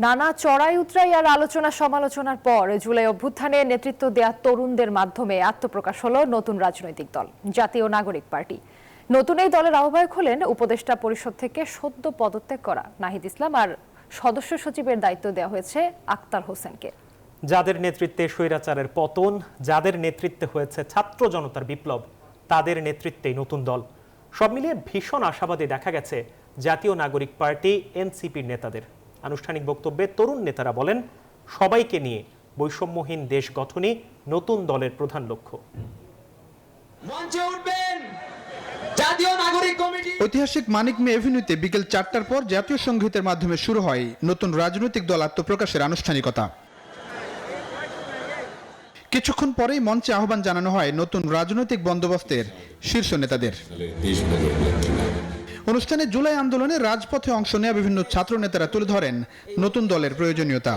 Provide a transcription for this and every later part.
নানা চড়াই উতরাই আর আলোচনা সমালোচনার পর জুলাই অভ্যুত্থানে নেতৃত্ব দেয়া তরুণদের মাধ্যমে আত্মপ্রকাশ হলো নতুন রাজনৈতিক দল জাতীয় নাগরিক পার্টি। নতুন এই দলের আহ্বায়ক হলেন উপদেষ্টা পরিষদ থেকে সদ্য পদত্যাগ করা নাহিদ ইসলাম, আর সদস্য সচিবের দায়িত্ব দেওয়া হয়েছে আক্তার হোসেনকে। যাদের নেতৃত্বে স্বৈরাচারের পতন, যাদের নেতৃত্বে হয়েছে ছাত্র জনতার বিপ্লব, তাদের নেতৃত্বেই নতুন দল। সব মিলিয়ে ভীষণ আশাবাদী দেখা গেছে জাতীয় নাগরিক পার্টি এনসিপির নেতাদের। আনুষ্ঠানিক বক্তব্যে তরুণ নেতারা বলেন, সবাইকে নিয়ে বৈষম্যহীন দেশ গঠনই নতুন দলের প্রধান লক্ষ্য। ঐতিহাসিক মানিক মে এভিনিউতে বিকেল 4টার পর জাতীয় সংগীতের মাধ্যমে শুরু হয় নতুন রাজনৈতিক দল আত্মপ্রকাশের আনুষ্ঠানিকতা। কিছুক্ষণ পরেই মঞ্চে আহ্বান জানানো হয় নতুন রাজনৈতিক বন্দোবস্তের শীর্ষ নেতাদের। অনুষ্ঠানে জুলাই আন্দোলনে রাজপথে অংশ নেওয়া বিভিন্ন ছাত্র নেতারা তুলে ধরেন নতুন দলের প্রয়োজনীয়তা,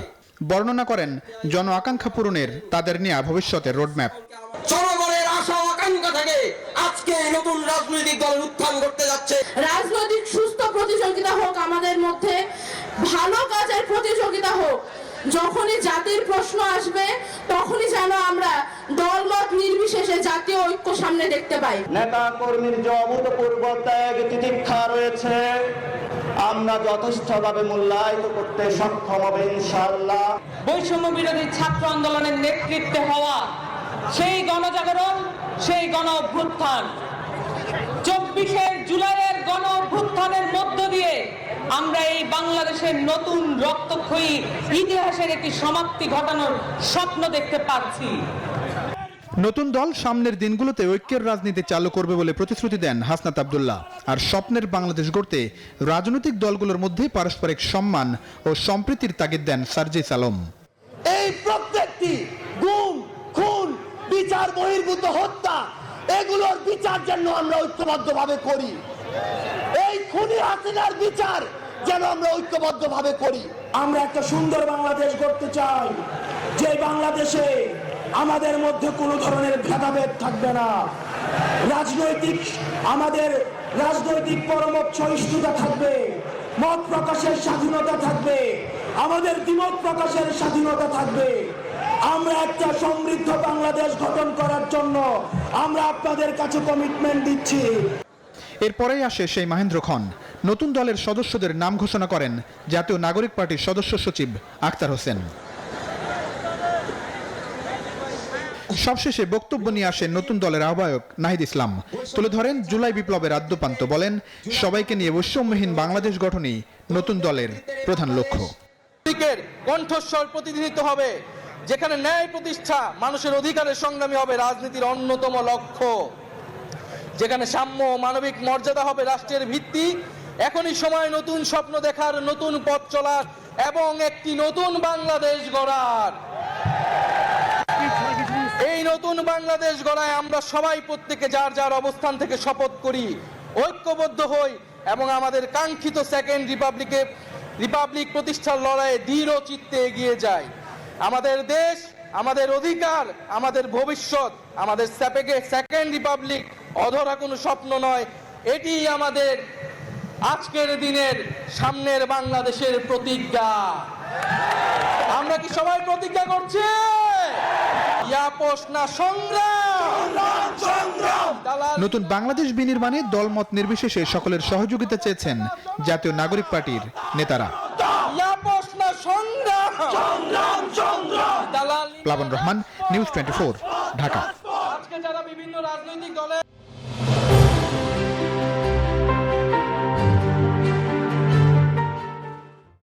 বর্ণনা করেন জন আকাঙ্ক্ষা পূরণের তাদের নেওয়া ভবিষ্যতের রোডম্যাপ। জনগণের আশা আকাঙ্ক্ষা থেকে আজকে নতুন রাজনৈতিক দল উত্থান করতে যাচ্ছে। রাজনৈতিক সুস্থ প্রতিযোগিতা হোক, আমাদের মধ্যে ভালো কাজের প্রতিযোগিতা হোক। যখনই জাতির প্রশ্ন আসবে তখনই যেন আমরা দলমত নির্বিশেষে জাতীয় ঐক্য সামনে দেখতে পাই। নেতা কর্মীর যে অভূতপূর্ব ত্যাগ তিতিক্ষা রয়েছে, আমরা যথেষ্টভাবে মূল্যায়িত করতে সক্ষম হব ইনশাআল্লাহ। বৈষম্য বিরোধী ছাত্র আন্দোলনের নেতৃত্বে হওয়া সেই গণজাগরণ, সেই গণ অভ্যুত্থান, 24 জুলাইয়ের গণ অভ্যুত্থানের মধ্য দিয়ে আমরা এই বাংলাদেশের নতুন রক্তক্ষয়ী ইতিহাসের একটি সমাপ্তি ঘটানোর স্বপ্ন দেখতে পাচ্ছি। নতুন দল সামনের দিনগুলোতে ঐক্যের রাজনীতি চালু করবে বলে প্রতিশ্রুতি দেন হাসনাত আব্দুল্লাহ। আর স্বপ্নের বাংলাদেশ গড়তে রাজনৈতিক দলগুলোর মধ্যে পারস্পরিক সম্মান ও সম্প্রীতির তাগিদ দেন সার্জিস আলম। এই প্রত্যেকটি গুম, খুন, বিচার বহির্ভূত হত্যা, এগুলোর বিচার যেন আমরা ঐক্যবদ্ধভাবে করি। এই খুনি হাসিনার বিচার যেন আমরা ঐক্যবদ্ধভাবে করি। আমরা একটা সুন্দর বাংলাদেশ গড়তে চাই, যে বাংলাদেশে আমাদের মধ্যে কোনো ধরনের ভেদাভেদ থাকবে না। আমাদের রাজনৈতিক পরমত সহিষ্ণুতা থাকবে, মত প্রকাশের স্বাধীনতা থাকবে, আমাদের দ্বিমত প্রকাশের স্বাধীনতা থাকবে। আমরা একটা সমৃদ্ধ বাংলাদেশ গঠন করার জন্য আমরা আপনাদের কাছে কমিটমেন্ট দিচ্ছি। এরপরেই আসে সেই মহেন্দ্র খন। নতুন দলের সদস্যদের নাম ঘোষণা করেন জাতীয় নাগরিক পার্টির সদস্য সচিব আক্তার হোসেন। সবশেষে বক্তব্য নিয়ে আসেন নতুন দলের আহ্বায়ক নাহিদ ইসলাম। তুলে ধরেন জুলাই বিপ্লবের আদ্যপান্ত, বলেন সবাইকে নিয়ে বৈষম্যহীন বাংলাদেশ গঠনই নতুন দলের প্রধান লক্ষ্য। কণ্ঠস্বর প্রতিনিধিত্ব হবে, যেখানে ন্যায় প্রতিষ্ঠা, মানুষের অধিকারের সংগ্রামী হবে রাজনীতির অন্যতম লক্ষ্য, যেখানে সাম্য মানবিক মর্যাদা হবে রাষ্ট্রের ভিত্তি। এখনই সময় নতুন স্বপ্ন দেখার, নতুন পথ চলার এবং একটি নতুন বাংলাদেশ গড়ার। এই নতুন বাংলাদেশ গড়ায় আমরা সবাই প্রত্যেকে যার যার অবস্থান থেকে শপথ করি, ঐক্যবদ্ধ হই এবং আমাদের কাঙ্ক্ষিত সেকেন্ড রিপাবলিক প্রতিষ্ঠার লড়াইয়ে দৃঢ় চিত্তে এগিয়ে যাই। আমাদের দেশ, আমাদের অধিকার, আমাদের ভবিষ্যৎ, আমাদের সেকেন্ড রিপাবলিক অধরা কোনো স্বপ্ন নয়, এটি আমাদের আজকের দিনের সামনের বাংলাদেশের প্রতিজ্ঞা। আমরা কি সবাই প্রতিজ্ঞা করছি? নতুন বাংলাদেশ বিনির্মাণে দলমত নির্বিশেষে সকলের সহযোগিতা চেয়েছেন জাতীয় নাগরিক পার্টির নেতারা। প্লাবন রহমান, নিউজ 24, ঢাকা। আজকে যারা বিভিন্ন রাজনৈতিক দলে